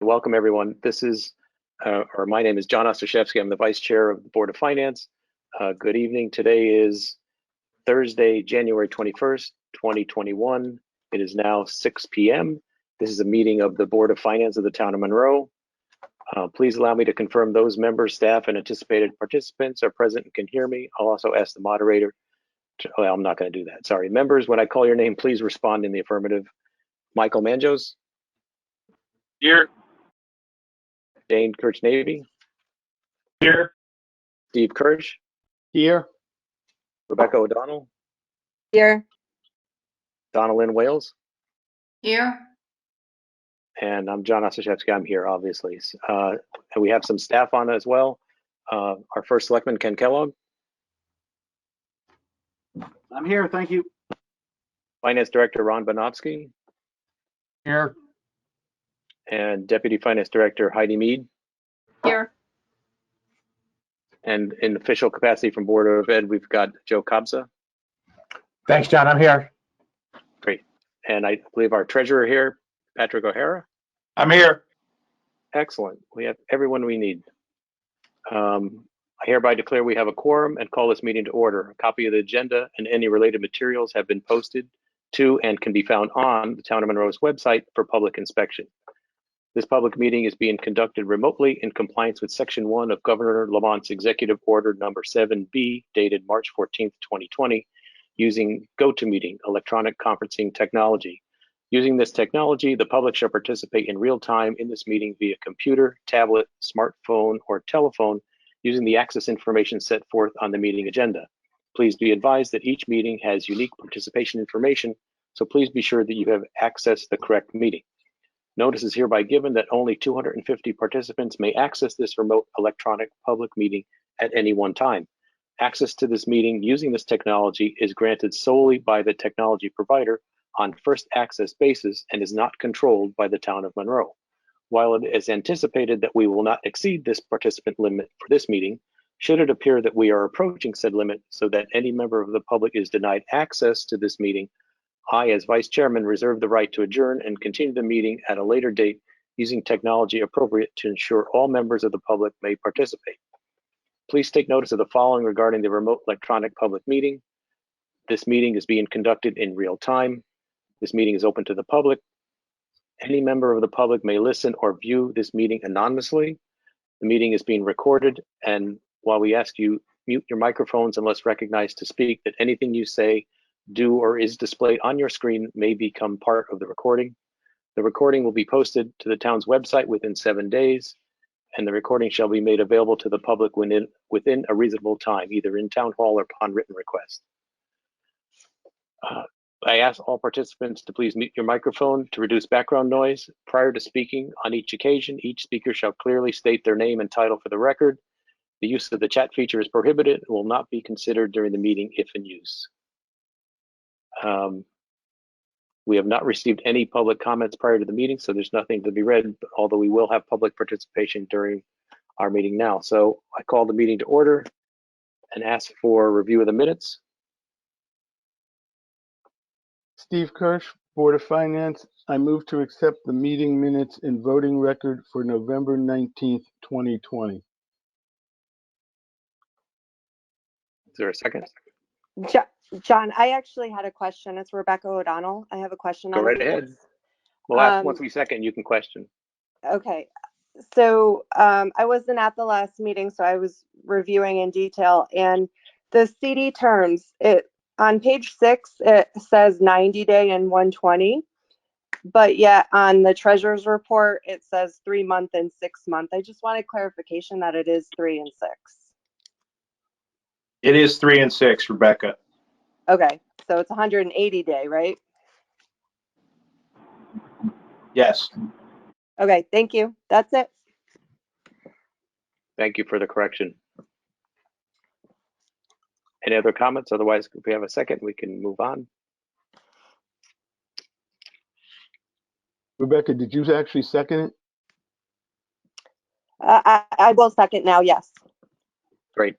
welcome everyone. My name is John Ostraszewski. I'm the Vice Chair of the Board of Finance. Good evening. Today is Thursday, January 21st, 2021. It is now 6 p.m. This is a meeting of the Board of Finance of the Town of Monroe. Please allow me to confirm those members, staff, and anticipated participants are present and can hear me. I'll also ask the moderator well, I'm not going to do that. Sorry. Members, when I call your name, please respond in the affirmative. Michael Manjos. Here. Dane Kirch-Navy. Here. Steve Kirsch. Here. Rebecca O'Donnell. Here. Donna Lynn Wales. Here. And I'm John Ostraszewski. I'm here, obviously. And we have some staff on as well. Our first selectman, Ken Kellogg. I'm here, thank you. Finance Director, Ron Bonofsky. Here. And Deputy Finance Director, Heidi Mead. Here. And in official capacity from Board of Ed, we've got Joe Kabza. Thanks, John, I'm here. Great. And I believe our treasurer here, Patrick O'Hara. I'm here. Excellent. We have everyone we need. I hereby declare we have a quorum and call this meeting to order. A copy of the agenda and any related materials have been posted to and can be found on the Town of Monroe's website for public inspection. This public meeting is being conducted remotely in compliance with Section 1 of Governor Lamont's Executive Order Number 7B, dated March 14th, 2020, using GoToMeeting electronic conferencing technology. Using this technology, the public shall participate in real time in this meeting via computer, tablet, smartphone, or telephone using the access information set forth on the meeting agenda. Please be advised that each meeting has unique participation information, so please be sure that you have accessed the correct meeting. Notice is hereby given that only 250 participants may access this remote electronic public meeting at any one time. Access to this meeting using this technology is granted solely by the technology provider on first access basis and is not controlled by the Town of Monroe. While it is anticipated that we will not exceed this participant limit for this meeting, should it appear that we are approaching said limit so that any member of the public is denied access to this meeting, I, as Vice Chairman, reserve the right to adjourn and continue the meeting at a later date using technology appropriate to ensure all members of the public may participate. Please take notice of the following regarding the remote electronic public meeting. This meeting is being conducted in real time. This meeting is open to the public. Any member of the public may listen or view this meeting anonymously. The meeting is being recorded, and while we ask you mute your microphones unless recognized to speak, that anything you say, do, or is displayed on your screen may become part of the recording. The recording will be posted to the town's website within 7 days, and the recording shall be made available to the public within a reasonable time, either in town hall or upon written request. I ask all participants to please mute your microphone to reduce background noise. Prior to speaking on each occasion, each speaker shall clearly state their name and title for the record. The use of the chat feature is prohibited and will not be considered during the meeting if in use. We have not received any public comments prior to the meeting, so there's nothing to be read, although we will have public participation during our meeting now. So I call the meeting to order and ask for review of the minutes. Steve Kirsch, Board of Finance. I move to accept the meeting minutes and voting record for November 19th, 2020. Is there a second? John, I actually had a question. It's Rebecca O'Donnell. I have a question. Go right ahead. Well, once we second, you can question. Okay. So I wasn't at the last meeting, so I was reviewing in detail. And the CD terms, on page 6, it says 90-day and 120. But yet on the treasurer's report, it says 3-month and 6-month. I just wanted clarification that it is 3 and 6. It is 3 and 6, Rebecca. Okay, so it's 180-day, right? Yes. Okay, thank you. That's it. Thank you for the correction. Any other comments? Otherwise, if we have a second, we can move on. Rebecca, did you actually second it? I will second now, yes. Great.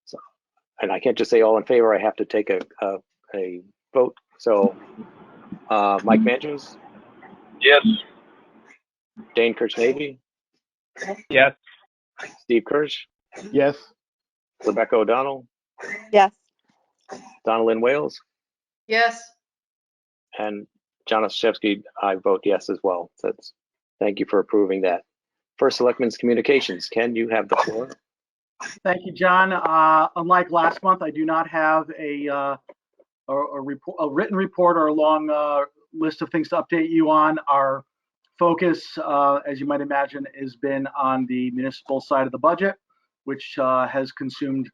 So, and I can't just say all in favor. I have to take a vote. So, Mike Manjos? Yes. Dane Kirsch-Navy, Yes. Steve Kirsch, Yes. Rebecca O'Donnell, Yes. Donna Lynn Wales, Yes. and John Oshevsky. I vote yes as well. So thank you for approving that. First Selectmen's Communications. Ken, you have the floor. Thank you, John. Unlike last month, I do not have a written report or a long list of things to update you on. Our focus, as you might imagine, has been on the municipal side of the budget, which has consumed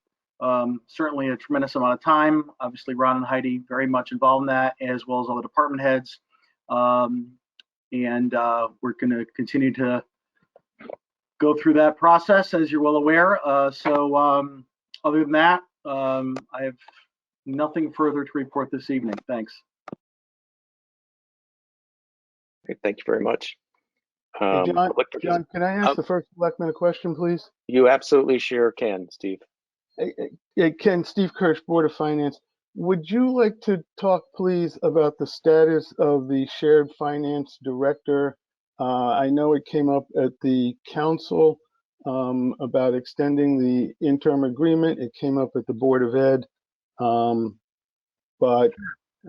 certainly a tremendous amount of time. Obviously, Ron and Heidi very much involved in that, as well as all the department heads. And we're going to continue to go through that process, as you're well aware. Other than that, I have nothing further to report this evening. Thanks. Okay, thank you very much. Hey, John, Public can I ask the first selectman a question, please? You absolutely sure can, Steve. Hey, Ken, Steve Kirsch, Board of Finance. Would you like to talk, please, about the status of the shared finance director? I know it came up at the council about extending the interim agreement. It came up at the Board of Ed. But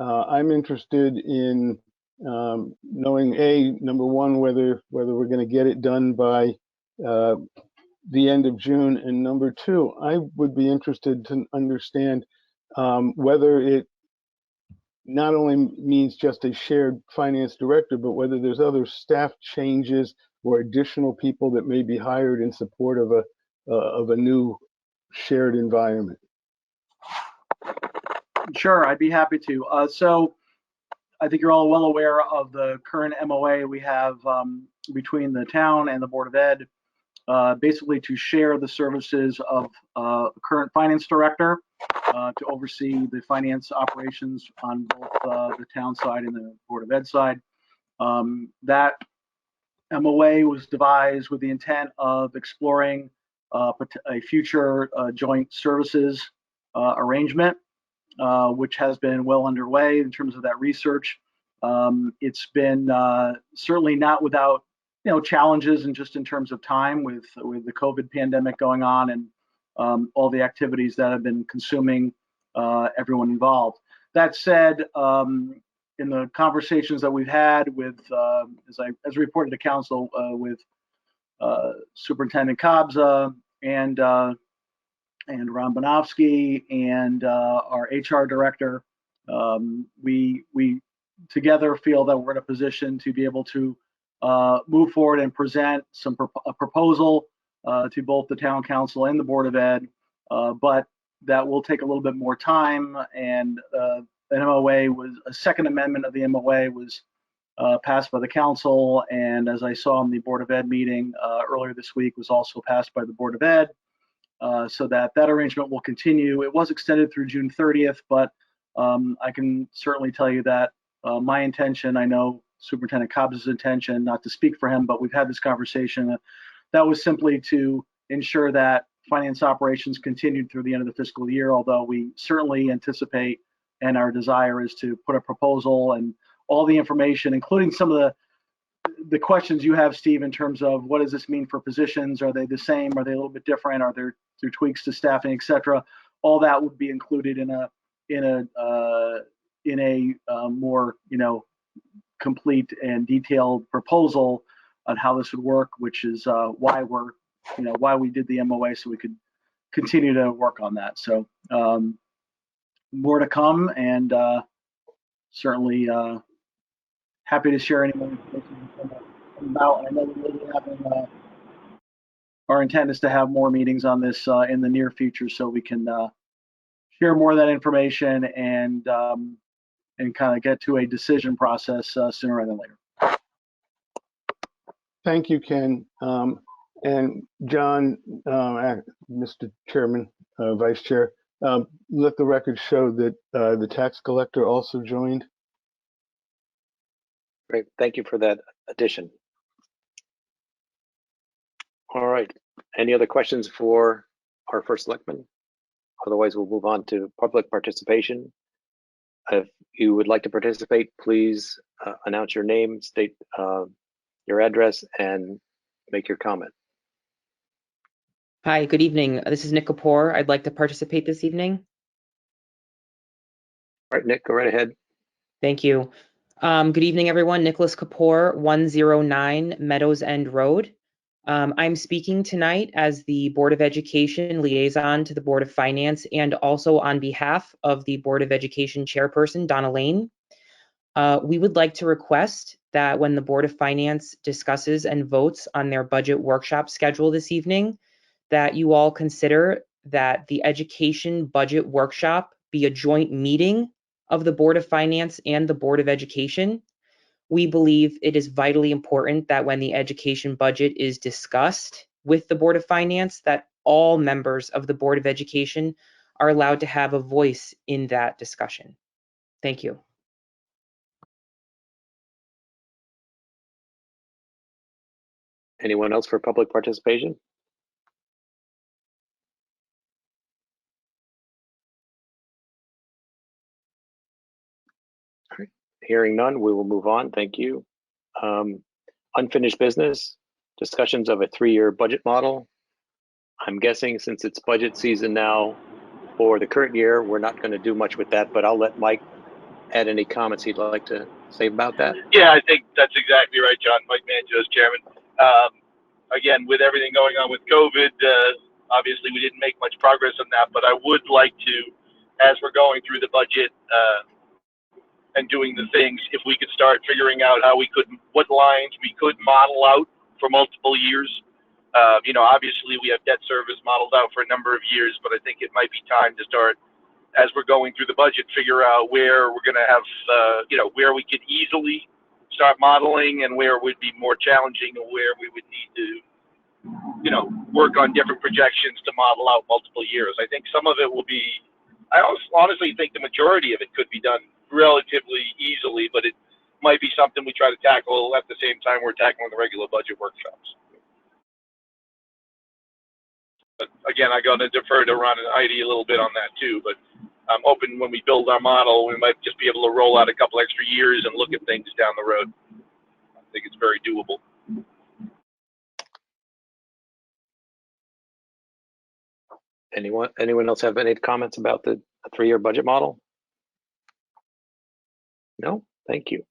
I'm interested in knowing, number one, whether we're going to get it done by the end of June, and number two, I would be interested to understand whether it not only means just a shared finance director, but whether there's other staff changes or additional people that may be hired in support of a new shared environment. Sure, I'd be happy to. So I think you're all well aware of the current MOA we have between the town and the Board of Ed, basically to share the services of current finance director to oversee the finance operations on both the town side and the Board of Ed side. That MOA was devised with the intent of exploring a future joint services arrangement, which has been well underway in terms of that research. It's been certainly not without challenges, and just in terms of time with the COVID pandemic going on and all the activities that have been consuming everyone involved. That said, in the conversations that we've had with, as reported to council, with Superintendent Kabza and Ron Bonofsky and our HR director, we together feel that we're in a position to be able to move forward and present a proposal to both the town council and the Board of Ed, but that will take a little bit more time. And an MOA was a second amendment of the MOA was passed by the council, and as I saw in the Board of Ed meeting earlier this week, was also passed by the Board of Ed. So that arrangement will continue. It was extended through June 30th, but I can certainly tell you that my intention, I know Superintendent Cobb's intention, not to speak for him, but we've had this conversation, that was simply to ensure that finance operations continued through the end of the fiscal year, although we certainly anticipate, and our desire is to put a proposal and all the information, including some of the questions you have, Steve, in terms of what does this mean for positions? Are they the same? Are they a little bit different? Are there tweaks to staffing, et cetera? All that would be included in a more complete and detailed proposal on how this would work, which is why we did the MOA, so we could continue to work on that. So more to come, and certainly happy to share any more information about. And I know we will be having our intent is to have more meetings on this in the near future, so we can share more of that information and kind of get to a decision process sooner rather than later. Thank you, Ken. And John, Mr. Chairman, Vice Chair, let the record show that the tax collector also joined. Great. Thank you for that addition. All right. Any other questions for our first selectman? Otherwise, we'll move on to public participation. If you would like to participate, please announce your name, state your address, and make your comment. Hi, good evening. This is Nick Kapoor. I'd like to participate this evening. All right, Nick, go right ahead. Thank you. Good evening, everyone. Nicholas Kapoor, 109 Meadows End Road. I'm speaking tonight as the Board of Education liaison to the Board of Finance and also on behalf of the Board of Education Chairperson, Donna Lane. We would like to request that when the Board of Finance discusses and votes on their budget workshop schedule this evening, that you all consider that the education budget workshop be a joint meeting of the Board of Finance and the Board of Education. We believe it is vitally important that when the education budget is discussed with the Board of Finance, that all members of the Board of Education are allowed to have a voice in that discussion. Thank you. Anyone else for public participation? All right. Hearing none, we will move on. Thank you. Unfinished business, discussions of a 3-year budget model. I'm guessing since it's budget season now for the current year, we're not going to do much with that, but I'll let Mike add any comments he'd like to say about that. Yeah, I think that's exactly right, John. Mike Manjos, Chairman. Again, with everything going on with COVID, obviously we didn't make much progress on that, but I would like to, as we're going through the budget and doing the things, if we could start figuring out how we could, what lines we could model out for multiple years. Obviously we have debt service modeled out for a number of years, but I think it might be time to start, as we're going through the budget, figure out where we're going to have, where we could easily start modeling and where it would be more challenging and where we would need to, work on different projections to model out multiple years. I think some of it will be, I honestly think the majority of it could be done relatively easily, but it might be something we try to tackle at the same time we're tackling the regular budget workshops. But again, I got to defer to Ron and Heidi a little bit on that too, but I'm hoping when we build our model, we might just be able to roll out a couple extra years and look at things down the road. I think it's very doable. Anyone else have any comments about the 3-year budget model? No, thank you.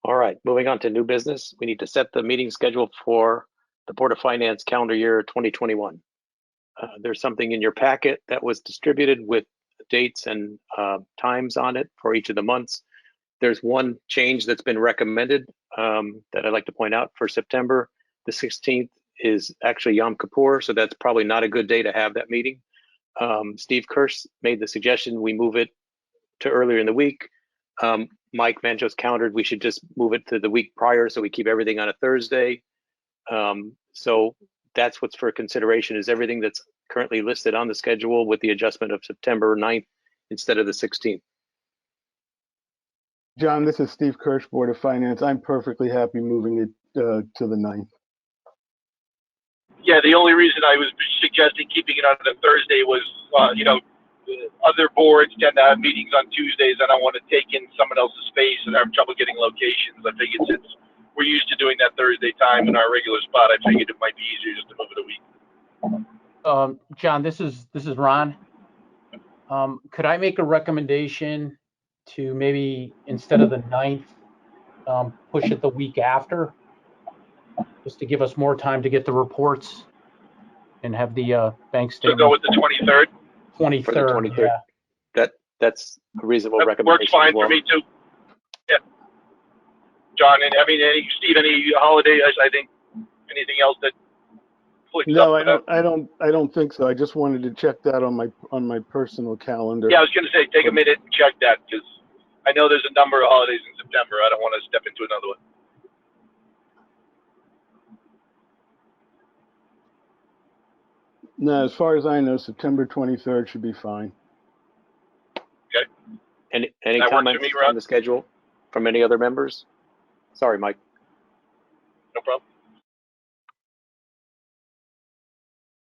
All right, moving on to new business. We need to set the meeting schedule for the Board of Finance calendar year 2021. There's something in your packet that was distributed with dates and times on it for each of the months. There's one change that's been recommended that I'd like to point out for September. The 16th is actually Yom Kippur, so that's probably not a good day to have that meeting. Steve Kirsch made the suggestion we move it to earlier in the week. Mike Manjos countered we should just move it to the week prior so we keep everything on a Thursday. So that's what's for consideration, is everything that's currently listed on the schedule with the adjustment of September 9th instead of the 16th. John, this is Steve Kirsch, Board of Finance. I'm perfectly happy moving it to the 9th. Yeah, the only reason I was suggesting keeping it on a Thursday was, other boards tend to have meetings on Tuesdays. I don't want to take in someone else's space and have trouble getting locations. I figured since we're used to doing that Thursday time in our regular spot, I figured it might be easier just to move it a week. John, this is Ron. Could I make a recommendation to maybe instead of the 9th, push it the week after, just to give us more time to get the reports and have the bank statement? So go with the 23rd. 23rd. For the 23rd. Yeah. That's a reasonable That recommendation. works fine as well. for me too. Yeah. John, and Steve, any holiday? I think anything else that clicks No, up? I don't think so. I just wanted to check that on my personal calendar. Yeah, I was going to say take a minute and check that because I know there's a number of holidays in September. I don't want to step into another one. No, as far as I know, September 23rd should be fine. Okay. Any That works for comments me, Ron? on the schedule from any other members? Sorry, Mike. No problem.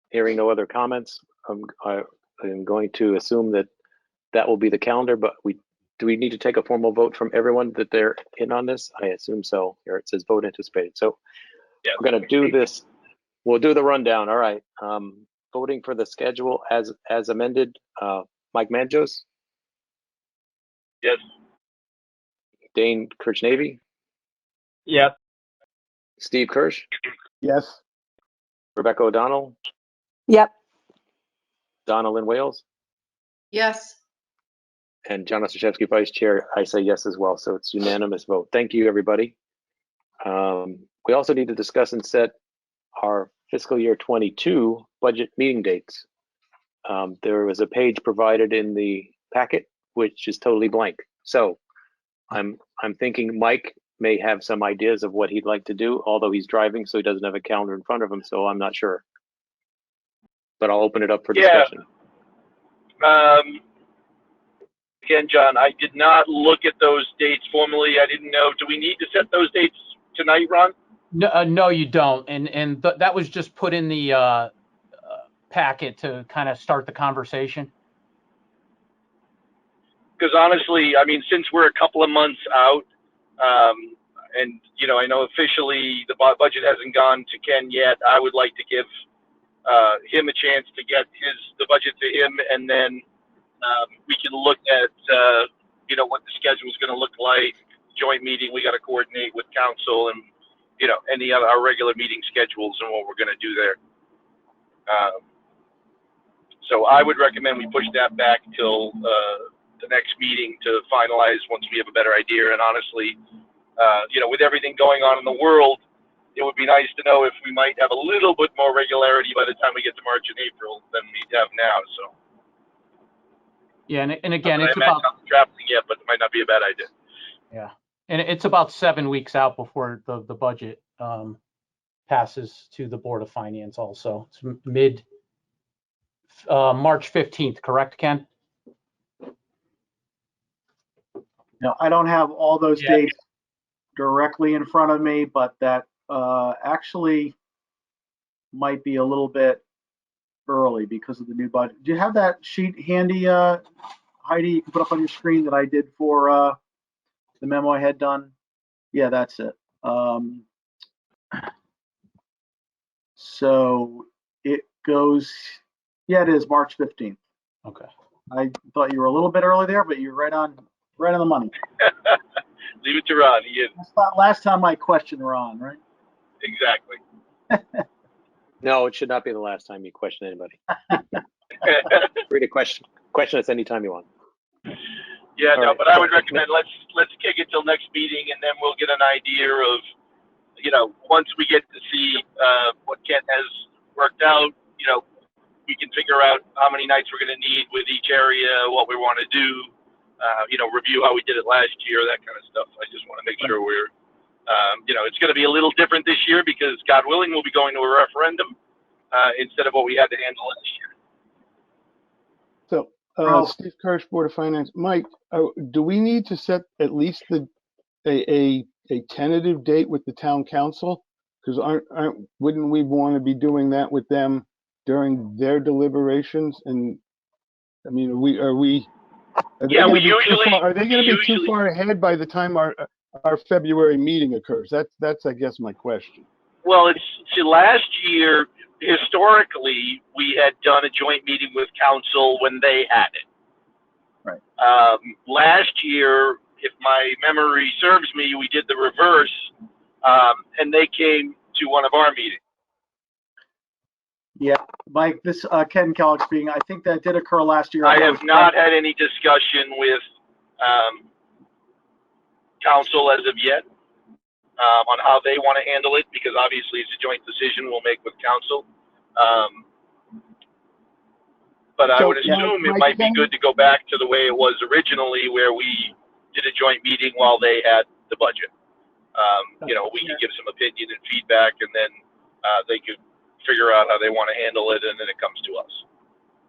Hearing no other comments, I am going to assume that will be the calendar, but we do we need to take a formal vote from everyone that they're in on this? I assume so. Here it says vote anticipated. So Yeah. we're going to do this. We'll do the rundown. All right. Voting for the schedule as amended. Mike Manjos, Yes. Dane Kirchnavy, Yes. Steve Kirsch, Yes. Rebecca O'Donnell, Yep. Donna Lynn Wales, Yes. and John Ostrowski, Vice Chair. I say yes as well. So it's unanimous vote. Thank you, everybody. We also need to discuss and set our fiscal year 22 budget meeting dates. There was a page provided in the packet, which is totally blank. So I'm thinking Mike may have some ideas of what he'd like to do, although he's driving, so he doesn't have a calendar in front of him. So I'm not sure. But I'll open it up for discussion. Again, John, I did not look at those dates formally. I didn't know. Do we need to set those dates tonight, Ron? No, no, you don't. And that was just put in the packet to kind of start the conversation. Because honestly, I mean, since we're a couple of months out, and you know, I know officially the budget hasn't gone to Ken yet. I would like to give him a chance to get the budget to him, and then we can look at you know, what the schedule is going to look like. Joint meeting, we got to coordinate with council, and you know, any of our regular meeting schedules and what we're going to do there. So I would recommend we push that back till the next meeting to finalize once we have a better idea. And honestly, you know, with everything going on in the world, it would be nice to know if we might have a little bit more regularity by the time we get to March and April than we have now. So Yeah, and again, I it's imagine about I'm drafting yet, but it might not be a bad idea. yeah, and it's about 7 weeks out before the budget passes to the Board of Finance. Also, it's mid March 15th, correct, Ken? No, I don't have all those Yeah. dates directly in front of me, but that actually might be a little bit early because of the new budget. Do you have that sheet handy, Heidi? You can put up on your screen that I did for the memo I had done. Yeah, that's it. So it goes, yeah, it is March 15th. Okay. I thought you were a little bit early there, but you're right on the money. Leave it to Ron. He is. That's not last time I questioned Ron, right? Exactly. No, it should not be the last time you question anybody. Free to question us anytime you want. Yeah, All no, right. but I would recommend let's kick it till next meeting, and then we'll get an idea of, you know, once we get to see what Ken has worked out, you know, we can figure out how many nights we're going to need with each area, what we want to do, you know, review how we did it last year, that kind of stuff. I just want to make sure we're, you know, it's going to be a little different this year because, God willing, we'll be going to a referendum instead of what we had to handle last year. So, Steve Kirsch, Board of Finance. Mike, do we need to set at least a tentative date with the town council? Because wouldn't we want to be doing that with them during their deliberations? And I mean, are they going to be too far ahead by the time our February meeting occurs? That's I guess my question. Well, last year, historically, we had done a joint meeting with council when they had it. Right. Last year, if my memory serves me, we did the reverse, and they came to one of our meetings. Yeah, Mike, this Ken Kellogg speaking. I think that did occur last year. I have not had any discussion with council as of yet on how they want to handle it, because obviously it's a joint decision we'll make with council. But I would assume it might be good to go back to the way it was originally, where we did a joint meeting while they had the budget. You know, we could give some opinion and feedback, and then they could figure out how they want to handle it, and then it comes to us.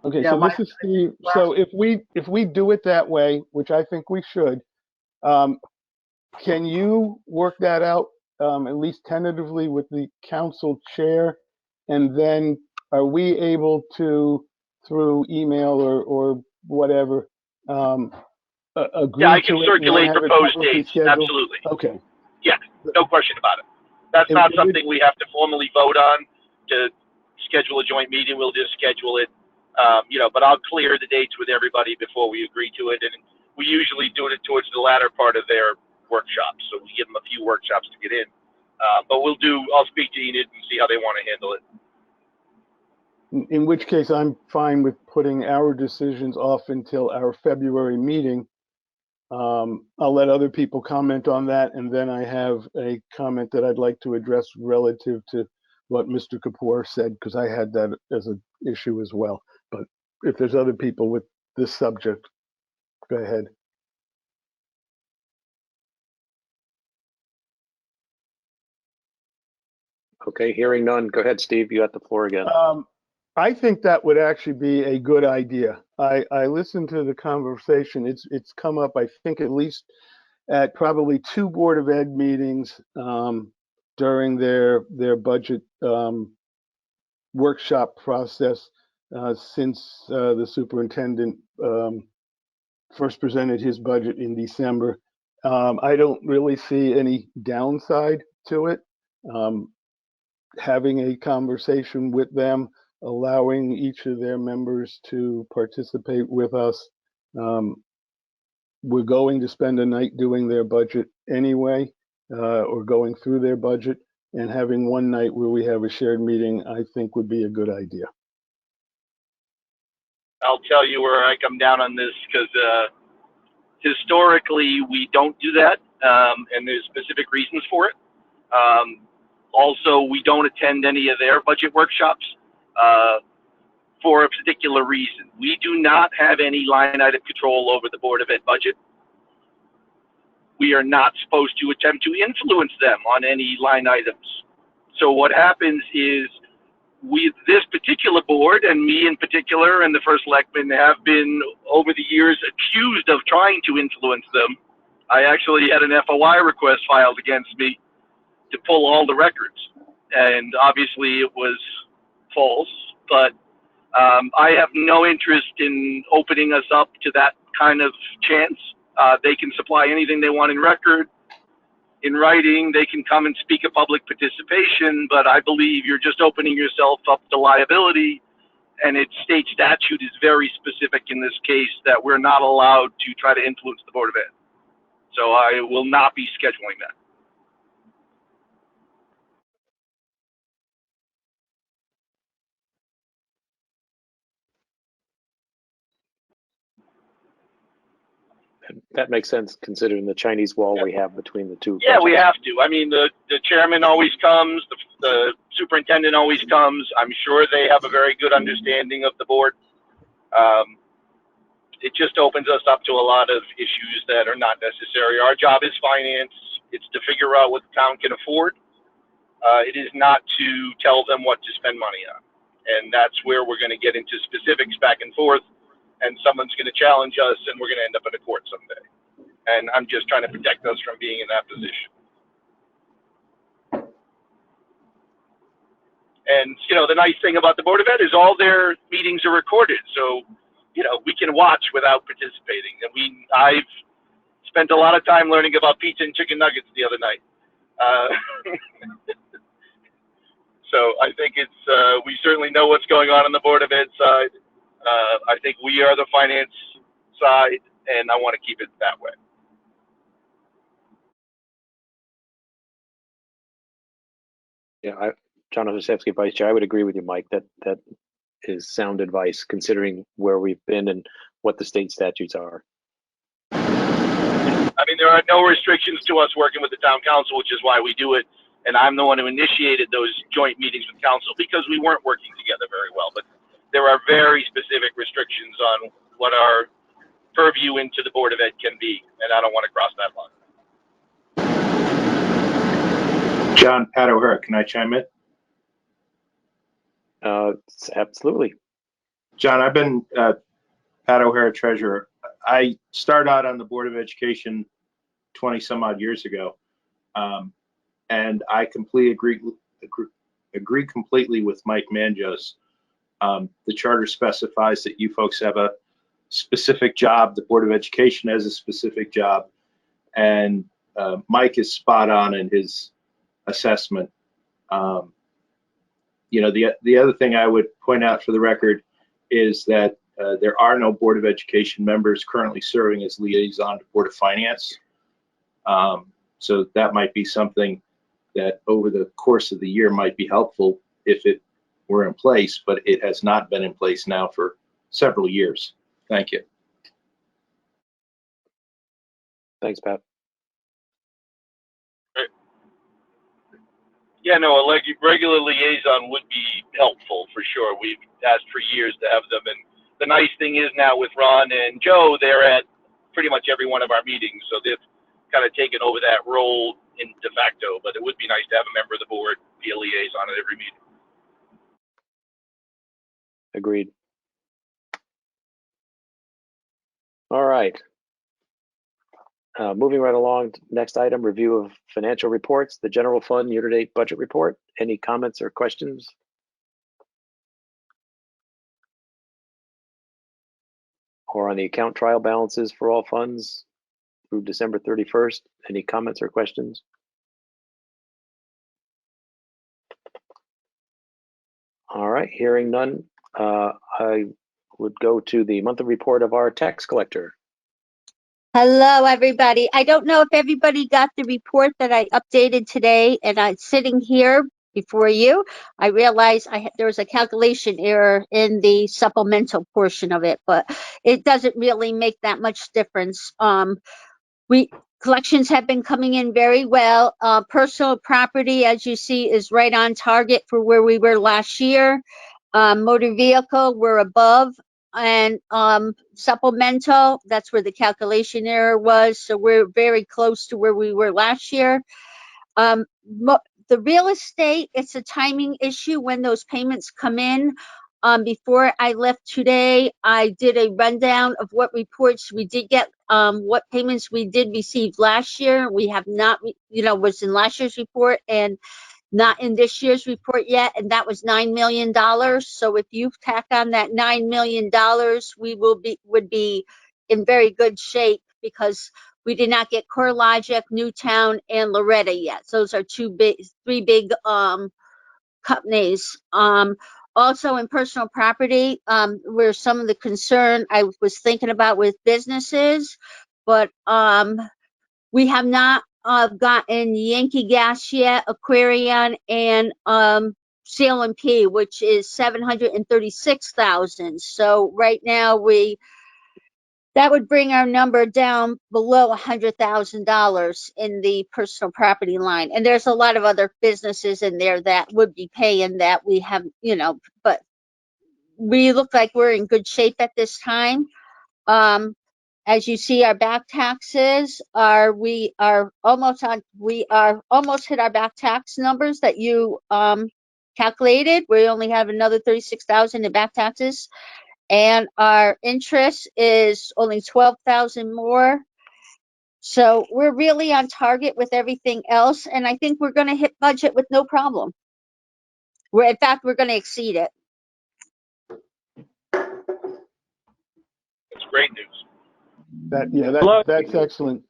Okay, Yeah, so this is Steve. So if we do it that way, which I think we should, can you work that out at least tentatively with the council chair, and then are we able to, through email or whatever, agree Yeah, I to can it? You wanna circulate have it proposed publicly dates, scheduled? absolutely. Okay. Yeah, no question about it. That's And not would- something we have to formally vote on to schedule a joint meeting. We'll just schedule it, but I'll clear the dates with everybody before we agree to it. And we usually do it towards the latter part of their workshops. So we give them a few workshops to get in. But I'll speak to Enid and see how they want to handle it. In which case, I'm fine with putting our decisions off until our February meeting. I'll let other people comment on that, and then I have a comment that I'd like to address relative to what Mr. Kapoor said, because I had that as an issue as well. But if there's other people with this subject, go ahead. Okay, hearing none. Go ahead, Steve. You got the floor again. I think that would actually be a good idea. I listened to the conversation. It's come up, I think, at least at probably 2 Board of Ed meetings during their budget workshop process since the superintendent first presented his budget in December. I don't really see any downside to it. Having a conversation with them, allowing each of their members to participate with us. We're going to spend a night doing their budget anyway, or going through their budget, and having one night where we have a shared meeting, I think would be a good idea. I'll tell you where I come down on this, because historically we don't do that, and there's specific reasons for it. Also, we don't attend any of their budget workshops for a particular reason. We do not have any line item control over the Board of Ed budget. We are not supposed to attempt to influence them on any line items. So what happens is this particular board, and me in particular, and the first selectman have been over the years accused of trying to influence them. I actually had an FOI request filed against me to pull all the records, and obviously it was false, but I have no interest in opening us up to that kind of chance. They can supply anything they want in record, in writing. They can come and speak of public participation, but I believe you're just opening yourself up to liability, and its state statute is very specific in this case that we're not allowed to try to influence the Board of Ed. So I will not be scheduling that. That makes sense considering the Chinese wall we have between the two. Yeah, we budgets. have to. I mean, the chairman always comes, the superintendent always comes. I'm sure they have a very good understanding of the board. It just opens us up to a lot of issues that are not necessary. Our job is finance. It's to figure out what the town can afford. It is not to tell them what to spend money on. And that's where we're going to get into specifics back and forth, and someone's going to challenge us, and we're going to end up in a court someday. And I'm just trying to protect us from being in that position. And, the nice thing about the Board of Ed is all their meetings are recorded. So, we can watch without participating. And I've spent a lot of time learning about pizza and chicken nuggets the other night. So I think we certainly know what's going on the Board of Ed side. I think we are the finance side, and I want to keep it that way. Yeah, John Osaszewski, Vice Chair, I would agree with you, Mike, that is sound advice considering where we've been and what the state statutes are. I mean, there are no restrictions to us working with the town council, which is why we do it. And I'm the one who initiated those joint meetings with council because we weren't working together very well. But there are very specific restrictions on what our purview into the Board of Ed can be, and I don't want to cross that line. John, Pat O'Hara, can I chime in? Absolutely. John, I've been Pat O'Hara, treasurer. I started out on the Board of Education 20 some odd years ago, and I completely agree completely with Mike Manjos. The charter specifies that you folks have a specific job. The Board of Education has a specific job. And Mike is spot on in his assessment. You know, the other thing I would point out for the record is that there are no Board of Education members currently serving as liaison to Board of Finance. So that might be something that over the course of the year might be helpful if it were in place, but it has not been in place now for several years. Thank you. Thanks, Pat. Yeah, no, a regular liaison would be helpful for sure. We've asked for years to have them, and the nice thing is now with Ron and Joe, they're at pretty much every one of our meetings, so they've kind of taken over that role in de facto. But it would be nice to have a member of the board be a liaison at every meeting. Agreed. All right. Moving right along, next item, review of financial reports, the general fund year-to-date budget report. Any comments or questions? Or on the account trial balances for all funds through December 31st. Any comments or questions? All right, hearing none, I would go to the monthly report of our tax collector. Hello, everybody. I don't know if everybody got the report that I updated today, and I'm sitting here before you. I realized there was a calculation error in the supplemental portion of it, but it doesn't really make that much difference. Collections have been coming in very well. Personal property, as you see, is right on target for where we were last year. Motor vehicle, we're above. And supplemental, that's where the calculation error was. So we're very close to where we were last year. The real estate, it's a timing issue when those payments come in. Before I left today, I did a rundown of what reports we did get, what payments we did receive last year. We have not, was in last year's report and not in this year's report yet, and that was $9 million. So if you tack on that $9 million, we would be in very good shape because we did not get CoreLogic, Newtown, and Loretta yet. Those are three big companies. Also in personal property, where some of the concern I was thinking about with businesses, but we have not gotten Yankee Gas yet, Aquarion, and CLMP, which is $736,000. So right now that would bring our number down below $100,000 in the personal property line. And there's a lot of other businesses in there that would be paying that we have, but we look like we're in good shape at this time. As you see, our back taxes we are almost hit our back tax numbers that you calculated. We only have another $36,000 in back taxes, and our interest is only $12,000 more. So we're really on target with everything else, and I think we're going to hit budget with no problem. In fact, we're going to exceed it. That's great news. That's excellent.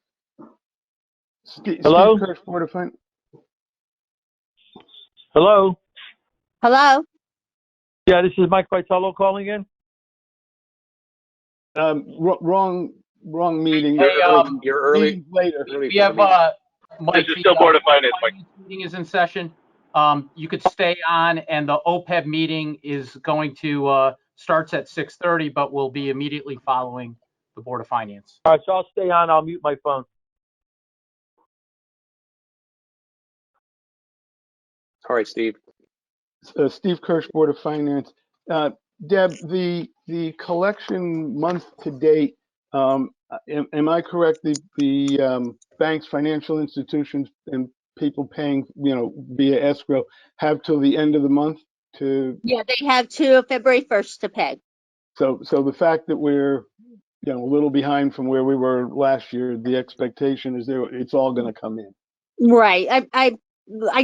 Hello? Steve Kirsch, Board of Finance. Hello? Hello? Yeah, this is Mike Vitello calling in. Wrong meeting. Hey, You're early. Meeting later. Early We have Mike. This is still Board of Finance, Mike. Meeting is in session. You could stay on, and the OPEB meeting is going to starts at 6:30, but will be immediately following the Board of Finance. All right, so I'll stay on. I'll mute my phone. All right, Steve. Steve Kirsch, Board of Finance. Deb, the collection month to date, am I correct? The banks, financial institutions, and people paying, via escrow have till the end of the month to. Yeah, they have till February 1st to pay. So the fact that we're, a little behind from where we were last year, the expectation is it's all going to come in. Right. I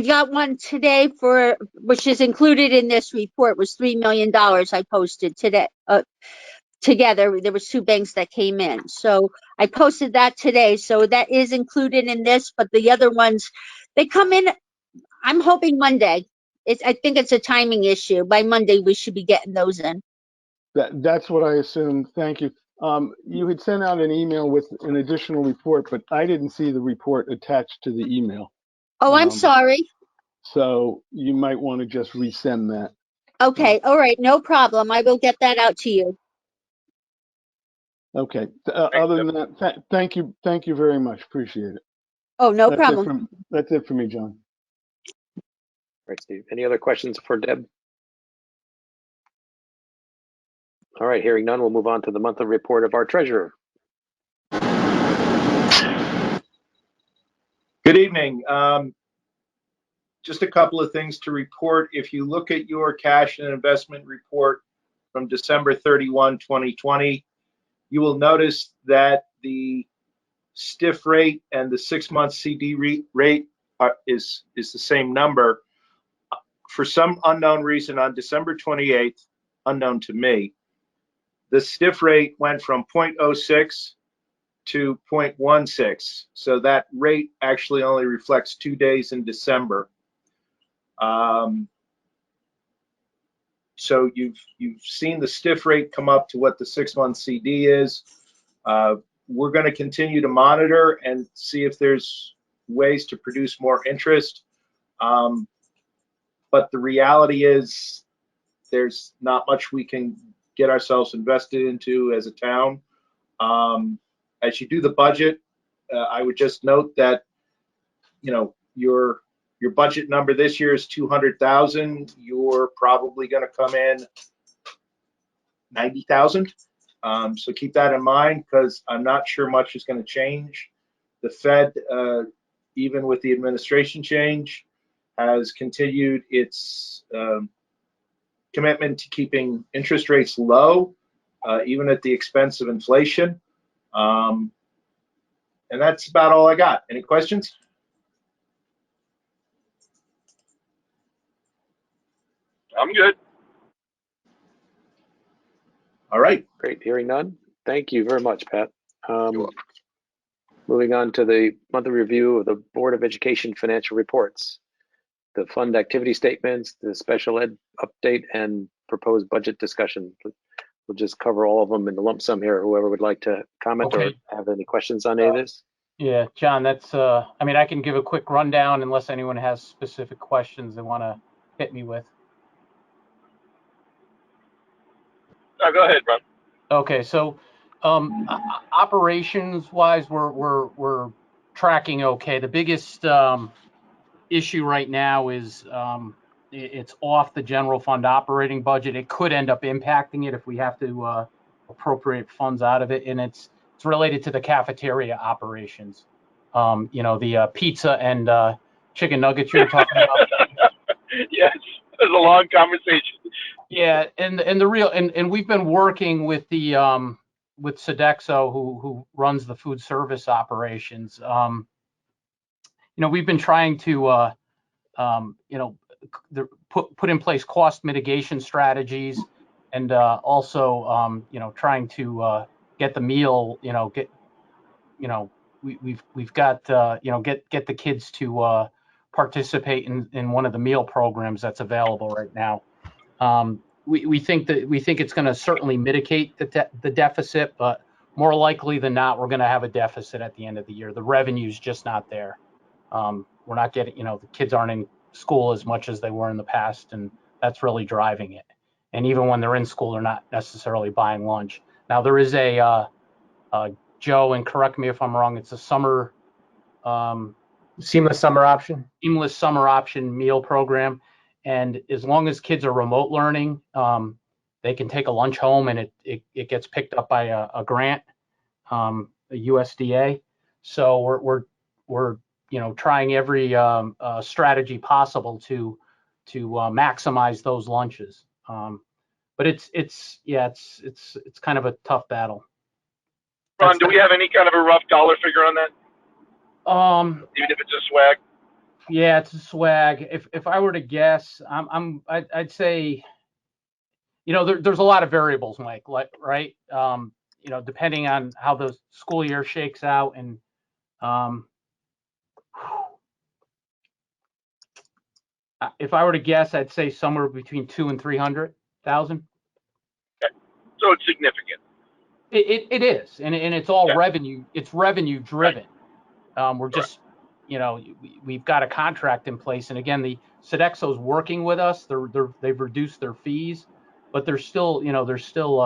got one today which is included in this report, was $3 million I posted today. together. There was 2 banks that came in. So I posted that today. So that is included in this, but the other ones, they come in, I'm hoping Monday. I think it's a timing issue. By Monday, we should be getting those in. That's what I assumed. Thank you. You had sent out an email with an additional report, but I didn't see the report attached to the email. Oh, I'm sorry. So you might want to just resend that. Okay. All right. No problem. I will get that out to you. Okay. Other than that, thank you. Thank you very much. Appreciate it. Oh, no problem. That's it for me, John. Right, Steve. Any other questions for Deb? All right, hearing none, we'll move on to the monthly report of our treasurer. Good evening. Just a couple of things to report. If you look at your cash and investment report from December 31, 2020, you will notice that the stiff rate and the 6-month CD rate is the same number. For some unknown reason, on December 28th, unknown to me, the stiff rate went from 0.06 to 0.16. So that rate actually only reflects 2 days in December. So you've seen the stiff rate come up to what the 6-month CD is. We're going to continue to monitor and see if there's ways to produce more interest. But the reality is there's not much we can get ourselves invested into as a town. As you do the budget, I would just note that, you know, your budget number this year is 200,000. You're probably going to come in 90,000. So keep that in mind, because I'm not sure much is going to change. The Fed, even with the administration change, has continued its commitment to keeping interest rates low, even at the expense of inflation. And that's about all I got. Any questions? I'm good. All right. Great, hearing none. Thank you very much, Pat. Moving on to the monthly review of the Board of Education financial reports, the fund activity statements, the special ed update, and proposed budget discussion. We'll just cover all of them in the lump sum here. Whoever would like to comment or have any questions on any of this? Yeah, John, that's, I mean, I can give a quick rundown unless anyone has specific questions they want to hit me with. Go ahead, Ron. Okay, so operations-wise, we're tracking okay. The biggest issue right now is it's off the general fund operating budget. It could end up impacting it if we have to appropriate funds out of it, and it's related to the cafeteria operations. You know, the pizza and chicken nuggets you were talking about. Yes, it was a long conversation. Yeah, and the real and we've been working with the with Sodexo who runs the food service operations. You know, we've been trying to you know, put in place cost mitigation strategies, and also you know, trying to get the meal, you know, we've got you know, get the kids to participate in one of the meal programs that's available right now. We think it's going to certainly mitigate the deficit, but more likely than not, we're going to have a deficit at the end of the year. The revenue's just not there. We're not getting, you know, the kids aren't in school as much as they were in the past, and that's really driving it. And even when they're in school, they're not necessarily buying lunch. Now there is a Joe, and correct me if I'm wrong, it's a summer Seamless summer option. seamless summer option meal program. And as long as kids are remote learning, they can take a lunch home, and it gets picked up by a grant, a USDA. So we're you know, trying every strategy possible to maximize those lunches. But it's kind of a tough battle. Ron, do we have any kind of a rough dollar figure on that? Even if it's a swag? Yeah, it's a swag. If I were to guess, I'd say you know, there's a lot of variables, Mike, like, right? You know, depending on how the school year shakes out, and if I were to guess, I'd say somewhere between 200,000 and 300,000. Okay. So it's significant. It is, and it's all Okay. revenue. It's revenue driven. We're Correct. just, you know, we've got a contract in place, and again, the Sodexo's working with us. They've reduced their fees, but there's still, you know, there's still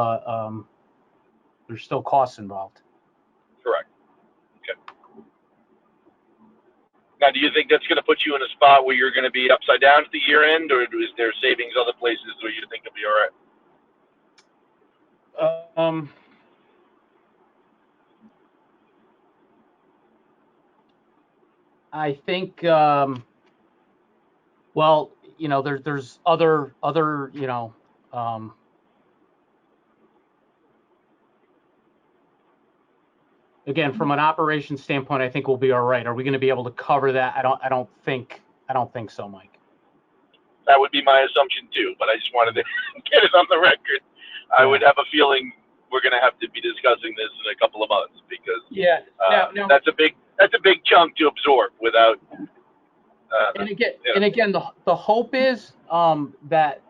costs involved. Correct. Okay. Now, do you think that's going to put you in a spot where you're going to be upside down at the year end, or is there savings other places where you think it'll be all right? I think, well, you know, there's other, you know, again, from an operations standpoint, I think we'll be all right. Are we going to be able to cover that? I don't think so, Mike. That would be my assumption too, but I just wanted to get it on the record. I would have a feeling we're going to have to be discussing this in a couple of months because that's a big chunk to absorb without. And again, the hope is that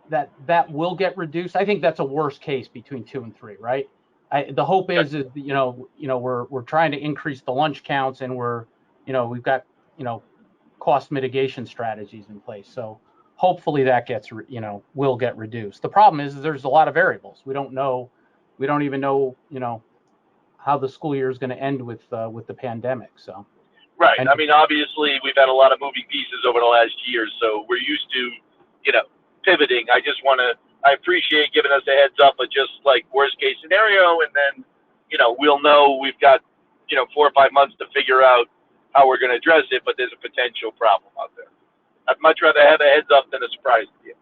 will get reduced. I think that's a worst case between 2 and 3, right? The hope is you know we're trying to increase the lunch counts, and we've got, you know, cost mitigation strategies in place. So hopefully that gets will get reduced. The problem is there's a lot of variables. We don't even know, you know, how the school year is going to end with the pandemic. So. Right. I mean, obviously, we've had a lot of moving pieces over the last year, so we're used to, you know, pivoting. I appreciate giving us a heads up of just like worst case scenario, and then, you know, we'll know we've got, you know, 4 or 5 months to figure out how we're going to address it, but there's a potential problem out there. I'd much rather have a heads up than a surprise to you.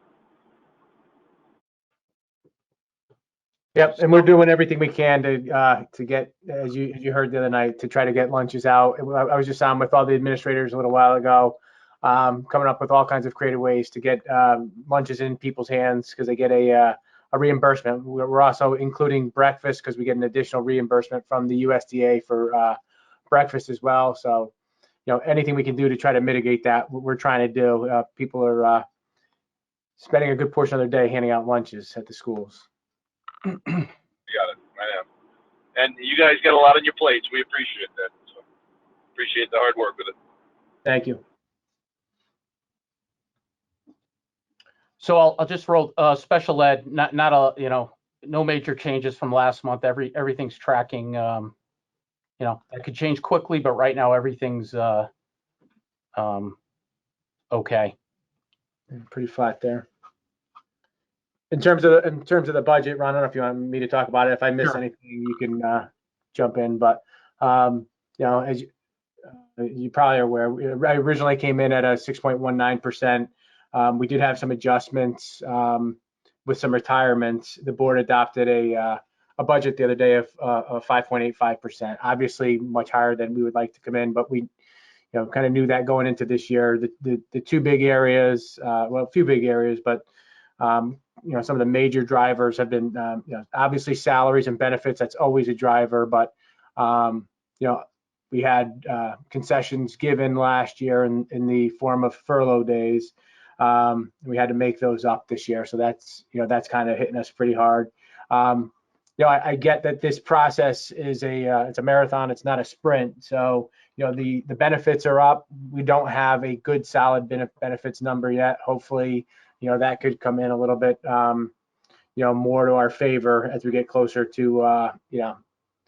Yep, and we're doing everything we can to get, as you heard the other night, to try to get lunches out. I was just on with all the administrators a little while ago, coming up with all kinds of creative ways to get lunches in people's hands because they get a reimbursement. We're also including breakfast because we get an additional reimbursement from the USDA for breakfast as well. So, you know, anything we can do to try to mitigate that, we're trying to do. People are spending a good portion of their day handing out lunches at the schools. You got it. I know. And you guys got a lot on your plates. We appreciate that. So appreciate the hard work with it. Thank you. So I'll just roll special ed. Not a, you know, no major changes from last month. Everything's tracking. You know, that could change quickly, but right now everything's okay. Pretty flat there. In terms of the budget, Ron, I don't know if you want me to talk about it. If I miss anything, you can jump in. But you know, as you probably are aware, I originally came in at a 6.19%. We did have some adjustments with some retirements. The board adopted a budget the other day of 5.85%. Obviously, much higher than we would like to come in, but we, you know, kind of knew that going into this year. The two big areas, well, a few big areas, but you know, some of the major drivers have been, you know, obviously salaries and benefits. That's always a driver, but you know, we had concessions given last year in the form of furlough days. We had to make those up this year, so that's, you know, that's kind of hitting us pretty hard. You know, I get that this process is it's a marathon. It's not a sprint. So, you know, the benefits are up. We don't have a good solid benefits number yet. Hopefully, you know, that could come in a little bit, you know, more to our favor as we get closer to, you know,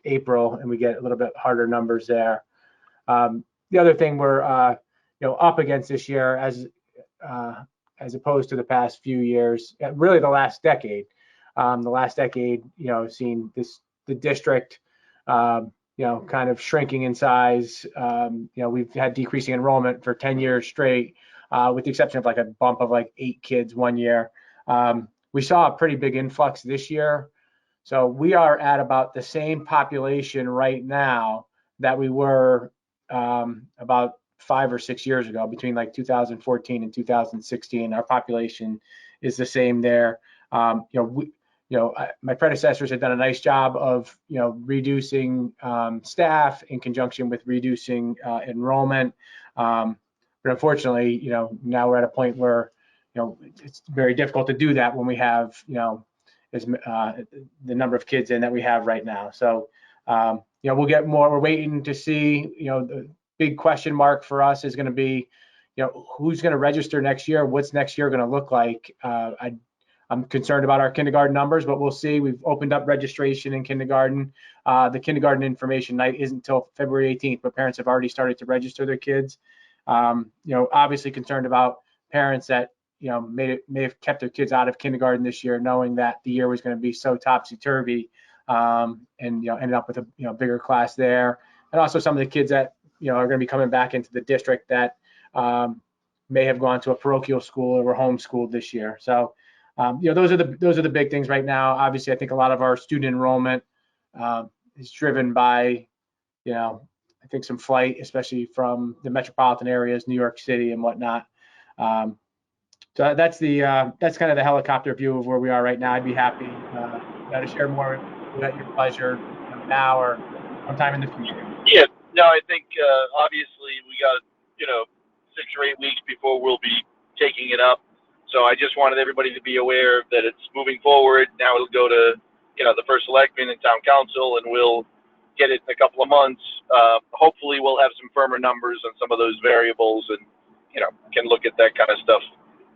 April, and we get a little bit harder numbers there. The other thing we're, you know, up against this year, as opposed to the past few years, really the last decade. The last decade, you know, seen the district, you know, kind of shrinking in size. You know, we've had decreasing enrollment for 10 years straight. With the exception of like a bump of like 8 kids one year. We saw a pretty big influx this year. So we are at about the same population right now that we were about 5 or 6 years ago, between like 2014 and 2016. Our population is the same there. You know, my predecessors had done a nice job of, reducing staff in conjunction with reducing enrollment. But unfortunately, now we're at a point where, it's very difficult to do that when we have, the number of kids in that we have right now. So, we'll get more. We're waiting to see, the big question mark for us is going to be, who's going to register next year? What's next year going to look like? I'm concerned about our kindergarten numbers, but we'll see. We've opened up registration in kindergarten. The kindergarten information night isn't until February 18th, but parents have already started to register their kids. Obviously concerned about parents that, may have kept their kids out of kindergarten this year, knowing that the year was going to be so topsy-turvy, and, ended up with a, bigger class there. And also some of the kids that, are going to be coming back into the district that may have gone to a parochial school or were homeschooled this year. So, those are the big things right now. Obviously, I think a lot of our student enrollment is driven by, I think some flight, especially from the metropolitan areas, New York City and whatnot. So that's kind of the helicopter view of where we are right now. I'd be happy to share more at your pleasure, now or sometime in the future. Yeah, no, I think obviously we got 6 or 8 weeks before we'll be taking it up. So I just wanted everybody to be aware that it's moving forward. Now it'll go to the first selectman and town council, and we'll get it in a couple of months. Hopefully we'll have some firmer numbers on some of those variables, and can look at that kind of stuff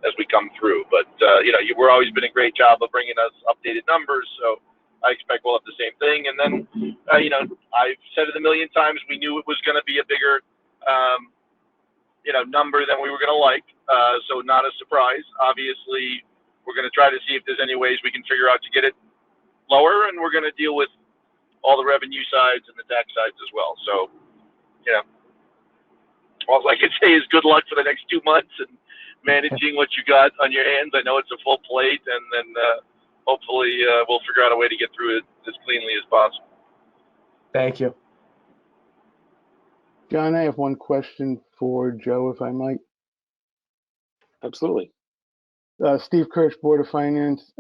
as we come through. But we're always been a great job of bringing us updated numbers, so I expect we'll have the same thing. And then I've said it a million times, we knew it was going to be a bigger number than we were going to like, so not a surprise. Obviously we're going to try to see if there's any ways we can figure out to get it lower, and we're going to deal with all the revenue sides and the tax sides as well. So all I can say is good luck for the next 2 months and managing what you got on your hands. I know it's a full plate, and then hopefully we'll figure out a way to get through it as cleanly as possible. Thank you. John, I have one question for Joe, if I might. Absolutely. Steve Kirsch, Board of Finance.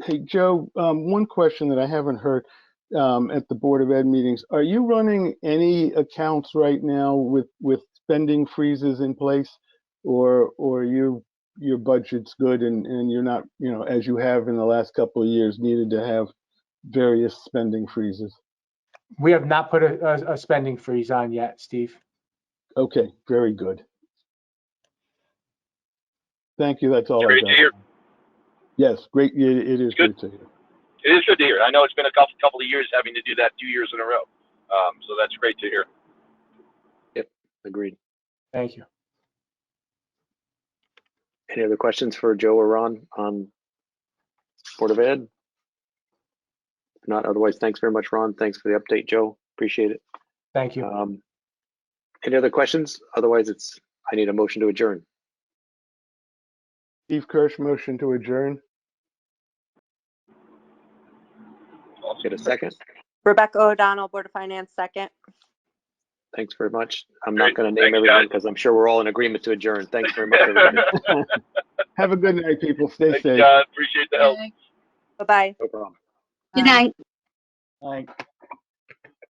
Hey, Joe, one question that I haven't heard at the Board of Ed meetings. Are you running any accounts right now with spending freezes in place, or your budget's good and you're not, as you have in the last couple of years, needed to have various spending freezes? We have not put a spending freeze on yet, Steve. Okay, very good. Thank you. That's all I got. Great to hear. Yes, great. It is good to hear. It is good to hear. I know it's been a couple of years having to do that 2 years in a row, so that's great to hear. Yep, agreed. Thank you. Any other questions for Joe or Ron on Board of Ed? If not, otherwise, thanks very much, Ron. Thanks for the update, Joe. Appreciate it. Thank you. Any other questions? Otherwise, I need a motion to adjourn. Steve Kirsch, motion to adjourn. Get a second. Rebecca O'Donnell, Board of Finance, second. Thanks very much. I'm Great. not going to name Thanks, everyone guys. because I'm sure we're all in agreement to adjourn. Thanks very much, everybody. Have a good night, people. Stay Thanks, safe. John. Appreciate the help. Bye-bye. No problem. Good night. Like,